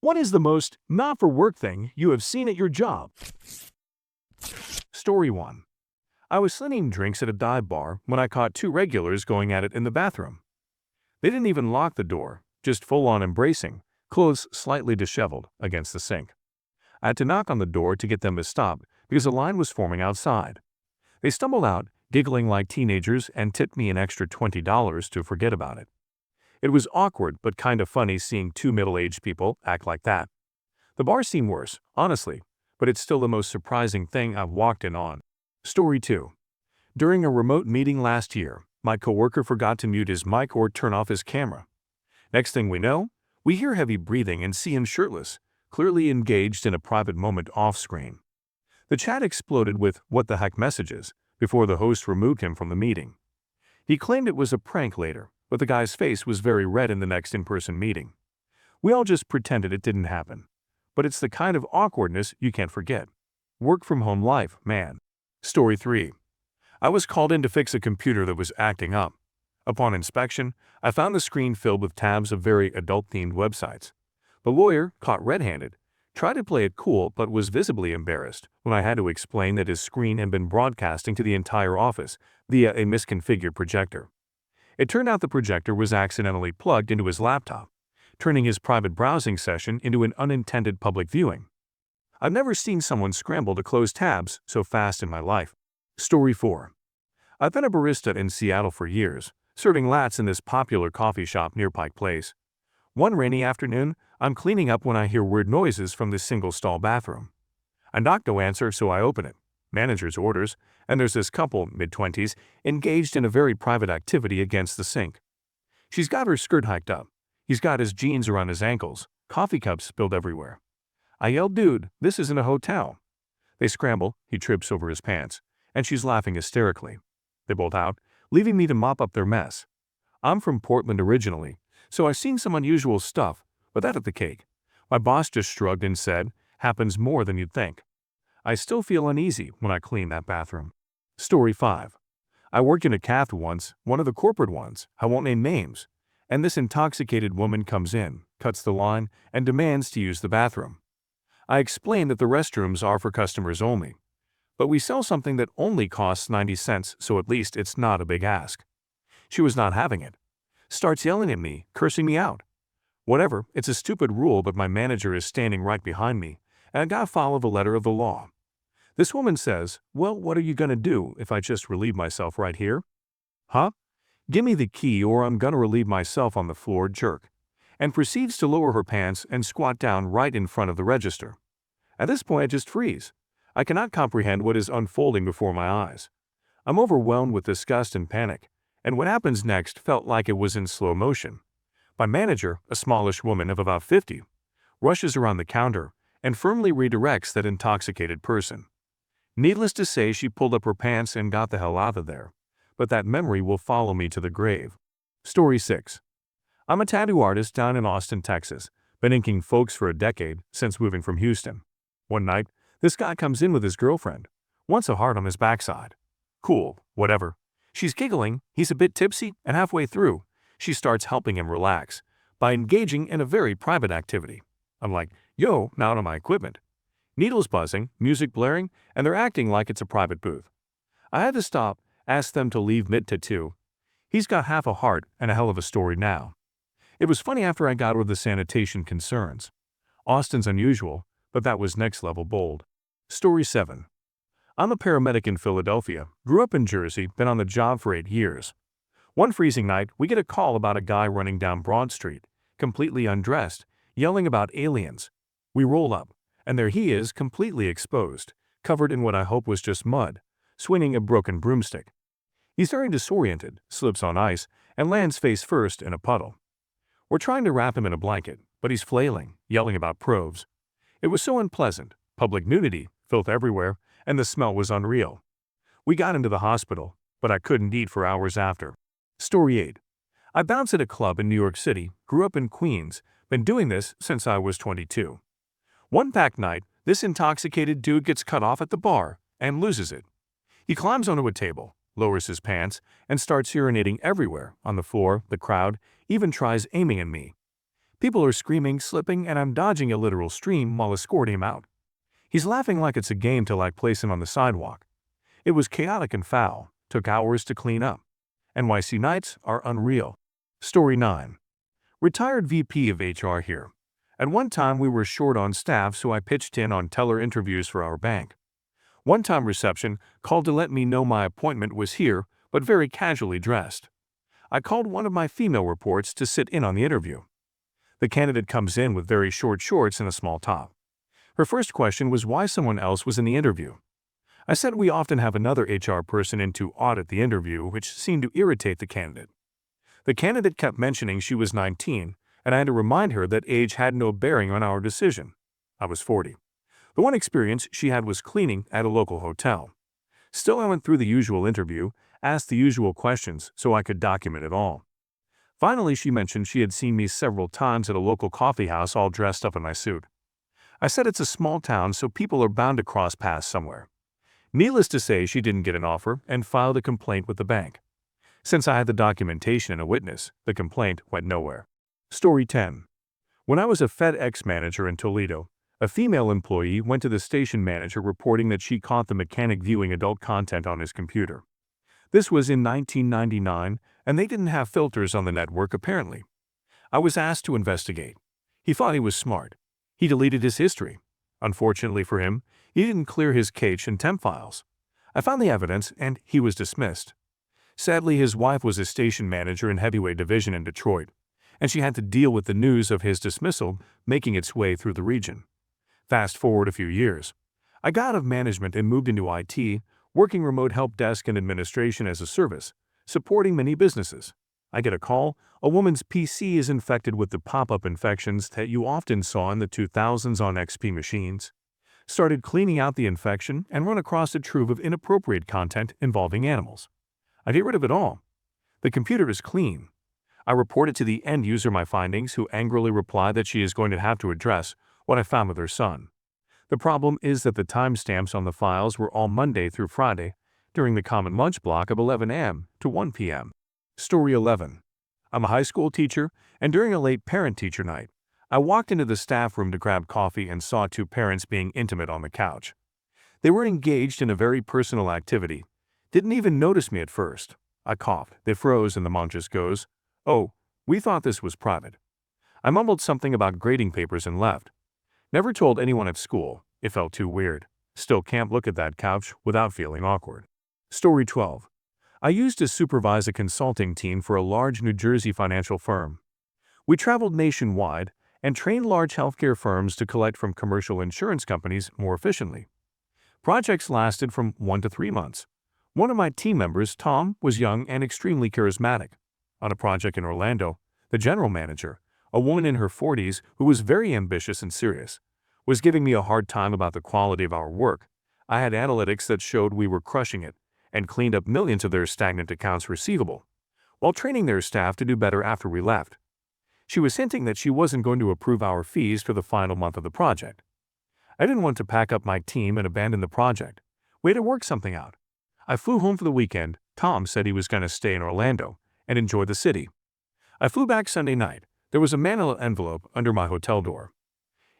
What is the most not-for-work thing you have seen at your job? Story 1. I was slinging drinks at a dive bar when I caught two regulars going at it in the bathroom. They didn't even lock the door, just full-on embracing, clothes slightly disheveled, against the sink. I had to knock on the door to get them to stop because a line was forming outside. They stumbled out, giggling like teenagers, and tipped me an extra $20 to forget about it. It was awkward but kind of funny seeing two middle-aged people act like that. The bar seemed worse, honestly, but it's still the most surprising thing I've walked in on. Story 2. During a remote meeting last year, my coworker forgot to mute his mic or turn off his camera. Next thing we know, we hear heavy breathing and see him shirtless, clearly engaged in a private moment off-screen. The chat exploded with "what the heck" messages before the host removed him from the meeting. He claimed it was a prank later, but the guy's face was very red in the next in-person meeting. We all just pretended it didn't happen. But it's the kind of awkwardness you can't forget. Work from home life, man. Story 3. I was called in to fix a computer that was acting up. Upon inspection, I found the screen filled with tabs of very adult-themed websites. The lawyer, caught red-handed, tried to play it cool but was visibly embarrassed when I had to explain that his screen had been broadcasting to the entire office via a misconfigured projector. It turned out the projector was accidentally plugged into his laptop, turning his private browsing session into an unintended public viewing. I've never seen someone scramble to close tabs so fast in my life. Story 4. I've been a barista in Seattle for years, serving lattes in this popular coffee shop near Pike Place. One rainy afternoon, I'm cleaning up when I hear weird noises from this single-stall bathroom. I knock, no answer, so I open it. Manager's orders, and there's this couple, mid-20s, engaged in a very private activity against the sink. She's got her skirt hiked up. He's got his jeans around his ankles, coffee cups spilled everywhere. I yell, "Dude, this isn't a hotel." They scramble, he trips over his pants, and she's laughing hysterically. They bolt out, leaving me to mop up their mess. I'm from Portland originally, so I've seen some unusual stuff, but that ain't the cake. My boss just shrugged and said, "Happens more than you'd think." I still feel uneasy when I clean that bathroom. Story 5. I worked in a cafe once, one of the corporate ones, I won't name names, and this intoxicated woman comes in, cuts the line, and demands to use the bathroom. I explain that the restrooms are for customers only, but we sell something that only costs 90 cents, so at least it's not a big ask. She was not having it. Starts yelling at me, cursing me out. Whatever, it's a stupid rule, but my manager is standing right behind me, and I gotta follow the letter of the law. This woman says, "Well, what are you gonna do if I just relieve myself right here?" Huh? "Give me the key or I'm gonna relieve myself on the floor, jerk," and proceeds to lower her pants and squat down right in front of the register. At this point I just freeze. I cannot comprehend what is unfolding before my eyes. I'm overwhelmed with disgust and panic, and what happens next felt like it was in slow motion. My manager, a smallish woman of about 50, rushes around the counter and firmly redirects that intoxicated person. Needless to say, she pulled up her pants and got the hell out of there, but that memory will follow me to the grave. Story 6. I'm a tattoo artist down in Austin, Texas, been inking folks for a decade since moving from Houston. One night, this guy comes in with his girlfriend, wants a heart on his backside. Cool, whatever. She's giggling, he's a bit tipsy, and halfway through, she starts helping him relax by engaging in a very private activity. I'm like, "Yo, now to my equipment." Needles buzzing, music blaring, and they're acting like it's a private booth. I had to stop, ask them to leave mid-tattoo. He's got half a heart and a hell of a story now. It was funny after I got over the sanitation concerns. Austin's unusual, but that was next-level bold. Story 7. I'm a paramedic in Philadelphia, grew up in Jersey, been on the job for 8 years. One freezing night, we get a call about a guy running down Broad Street, completely undressed, yelling about aliens. We roll up, and there he is, completely exposed, covered in what I hope was just mud, swinging a broken broomstick. He's very disoriented, slips on ice, and lands face first in a puddle. We're trying to wrap him in a blanket, but he's flailing, yelling about probes. It was so unpleasant, public nudity, filth everywhere, and the smell was unreal. We got into the hospital, but I couldn't eat for hours after. Story 8. I bounce at a club in New York City, grew up in Queens, been doing this since I was 22. One packed night, this intoxicated dude gets cut off at the bar and loses it. He climbs onto a table, lowers his pants, and starts urinating everywhere, on the floor, the crowd, even tries aiming at me. People are screaming, slipping, and I'm dodging a literal stream while escorting him out. He's laughing like it's a game till I place him on the sidewalk. It was chaotic and foul, took hours to clean up. NYC nights are unreal. Story 9. Retired VP of HR here. At one time we were short on staff, so I pitched in on teller interviews for our bank. One time reception called to let me know my appointment was here, but very casually dressed. I called one of my female reports to sit in on the interview. The candidate comes in with very short shorts and a small top. Her first question was why someone else was in the interview. I said we often have another HR person in to audit the interview, which seemed to irritate the candidate. The candidate kept mentioning she was 19, and I had to remind her that age had no bearing on our decision. I was 40. The one experience she had was cleaning at a local hotel. Still, I went through the usual interview, asked the usual questions so I could document it all. Finally, she mentioned she had seen me several times at a local coffee house all dressed up in my suit. I said it's a small town, so people are bound to cross paths somewhere. Needless to say, she didn't get an offer and filed a complaint with the bank. Since I had the documentation and a witness, the complaint went nowhere. Story 10. When I was a FedEx manager in Toledo, a female employee went to the station manager reporting that she caught the mechanic viewing adult content on his computer. This was in 1999, and they didn't have filters on the network apparently. I was asked to investigate. He thought he was smart. He deleted his history. Unfortunately for him, he didn't clear his cache and temp files. I found the evidence, and he was dismissed. Sadly, his wife was a station manager in Heavyweight Division in Detroit, and she had to deal with the news of his dismissal making its way through the region. Fast forward a few years. I got out of management and moved into IT, working remote help desk and administration as a service, supporting many businesses. I get a call, a woman's PC is infected with the pop-up infections that you often saw in the 2000s on XP machines. Started cleaning out the infection and run across a trove of inappropriate content involving animals. I get rid of it all. The computer is clean. I reported to the end user my findings, who angrily replied that she is going to have to address what I found with her son. The problem is that the timestamps on the files were all Monday through Friday, during the common lunch block of 11 a.m. to 1 p.m. Story 11. I'm a high school teacher, and during a late parent-teacher night, I walked into the staff room to grab coffee and saw two parents being intimate on the couch. They were engaged in a very personal activity. Didn't even notice me at first. I coughed. They froze, and the mom just goes, "Oh, we thought this was private." I mumbled something about grading papers and left. Never told anyone at school. It felt too weird. Still can't look at that couch without feeling awkward. Story 12. I used to supervise a consulting team for a large New Jersey financial firm. We traveled nationwide and trained large healthcare firms to collect from commercial insurance companies more efficiently. Projects lasted from 1 to 3 months. One of my team members, Tom, was young and extremely charismatic. On a project in Orlando, the general manager, a woman in her 40s who was very ambitious and serious, was giving me a hard time about the quality of our work. I had analytics that showed we were crushing it and cleaned up millions of their stagnant accounts receivable, while training their staff to do better after we left. She was hinting that she wasn't going to approve our fees for the final month of the project. I didn't want to pack up my team and abandon the project. We had to work something out. I flew home for the weekend. Tom said he was going to stay in Orlando and enjoy the city. I flew back Sunday night. There was a manila envelope under my hotel door.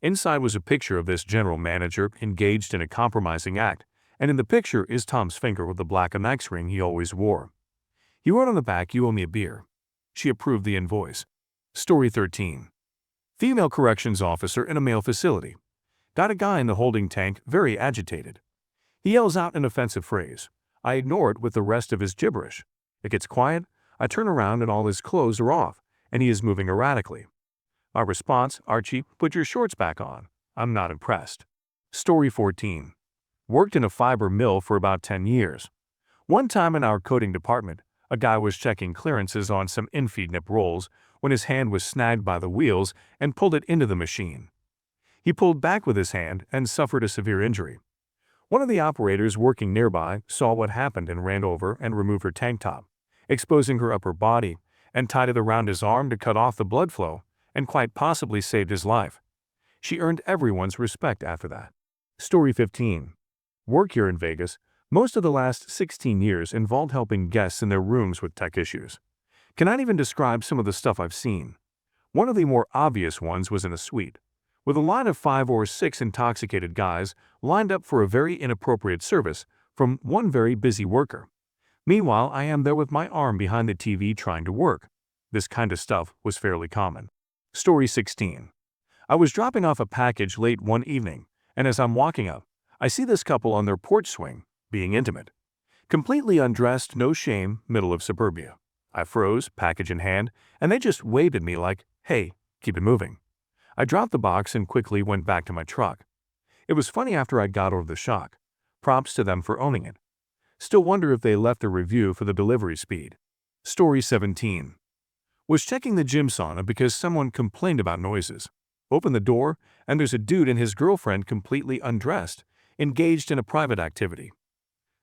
Inside was a picture of this general manager engaged in a compromising act, and in the picture is Tom's finger with the black amex ring he always wore. He wrote on the back, "You owe me a beer." She approved the invoice. Story 13. Female corrections officer in a male facility. Got a guy in the holding tank very agitated. He yells out an offensive phrase. I ignore it with the rest of his gibberish. It gets quiet. I turn around and all his clothes are off, and he is moving erratically. My response, "Archie, put your shorts back on." I'm not impressed. Story 14. Worked in a fiber mill for about 10 years. One time in our coding department, a guy was checking clearances on some infeed nip rolls when his hand was snagged by the wheels and pulled it into the machine. He pulled back with his hand and suffered a severe injury. One of the operators working nearby saw what happened and ran over and removed her tank top, exposing her upper body, and tied it around his arm to cut off the blood flow and quite possibly saved his life. She earned everyone's respect after that. Story 15. Work here in Vegas. Most of the last 16 years involved helping guests in their rooms with tech issues. Cannot even describe some of the stuff I've seen. One of the more obvious ones was in a suite, with a line of 5 or 6 intoxicated guys lined up for a very inappropriate service from one very busy worker. Meanwhile, I am there with my arm behind the TV trying to work. This kind of stuff was fairly common. Story 16. I was dropping off a package late one evening, and as I'm walking up, I see this couple on their porch swing, being intimate. Completely undressed, no shame, middle of suburbia. I froze, package in hand, and they just waved at me like, "Hey, keep it moving." I dropped the box and quickly went back to my truck. It was funny after I got over the shock. Props to them for owning it. Still wonder if they left a review for the delivery speed. Story 17. Was checking the gym sauna because someone complained about noises. Open the door, and there's a dude and his girlfriend completely undressed, engaged in a private activity.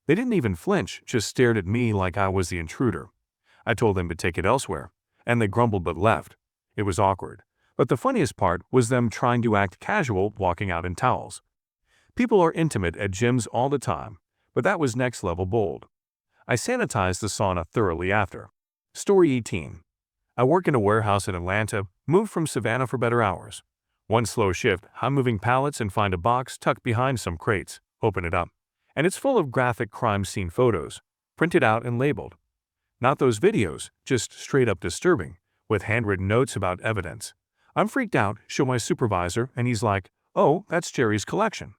They didn't even flinch, just stared at me like I was the intruder. I told them to take it elsewhere, and they grumbled but left. It was awkward. But the funniest part was them trying to act casual walking out in towels. People are intimate at gyms all the time, but that was next level bold. I sanitized the sauna thoroughly after. Story 18. I work in a warehouse in Atlanta, moved from Savannah for better hours. One slow shift, I'm moving pallets and find a box tucked behind some crates, open it up, and it's full of graphic crime scene photos, printed out and labeled. Not those videos, just straight up disturbing, with handwritten notes about evidence. I'm freaked out, show my supervisor, and he's like, "Oh, that's Jerry's collection."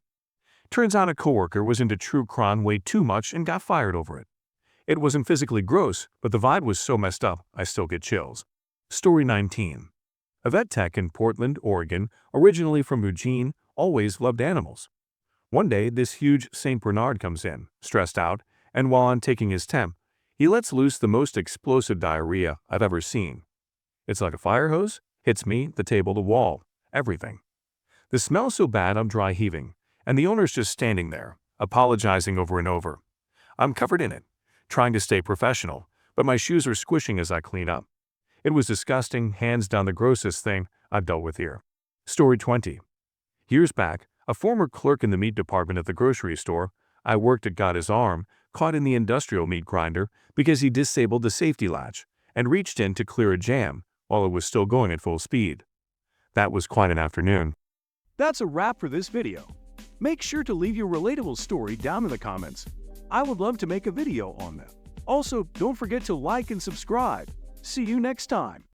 Turns out a coworker was into true crime way too much and got fired over it. It wasn't physically gross, but the vibe was so messed up, I still get chills. Story 19. A vet tech in Portland, Oregon, originally from Eugene, always loved animals. One day, this huge St. Bernard comes in, stressed out, and while I'm taking his temp, he lets loose the most explosive diarrhea I've ever seen. It's like a fire hose, hits me, the table, the wall, everything. The smell's so bad I'm dry heaving, and the owner's just standing there, apologizing over and over. I'm covered in it, trying to stay professional, but my shoes are squishing as I clean up. It was disgusting, hands down the grossest thing I've dealt with here. Story 20. Years back, a former clerk in the meat department at the grocery store I worked at got his arm caught in the industrial meat grinder because he disabled the safety latch and reached in to clear a jam while it was still going at full speed. That was quite an afternoon. That's a wrap for this video. Make sure to leave your relatable story down in the comments. I would love to make a video on them. Also, don't forget to like and subscribe. See you next time.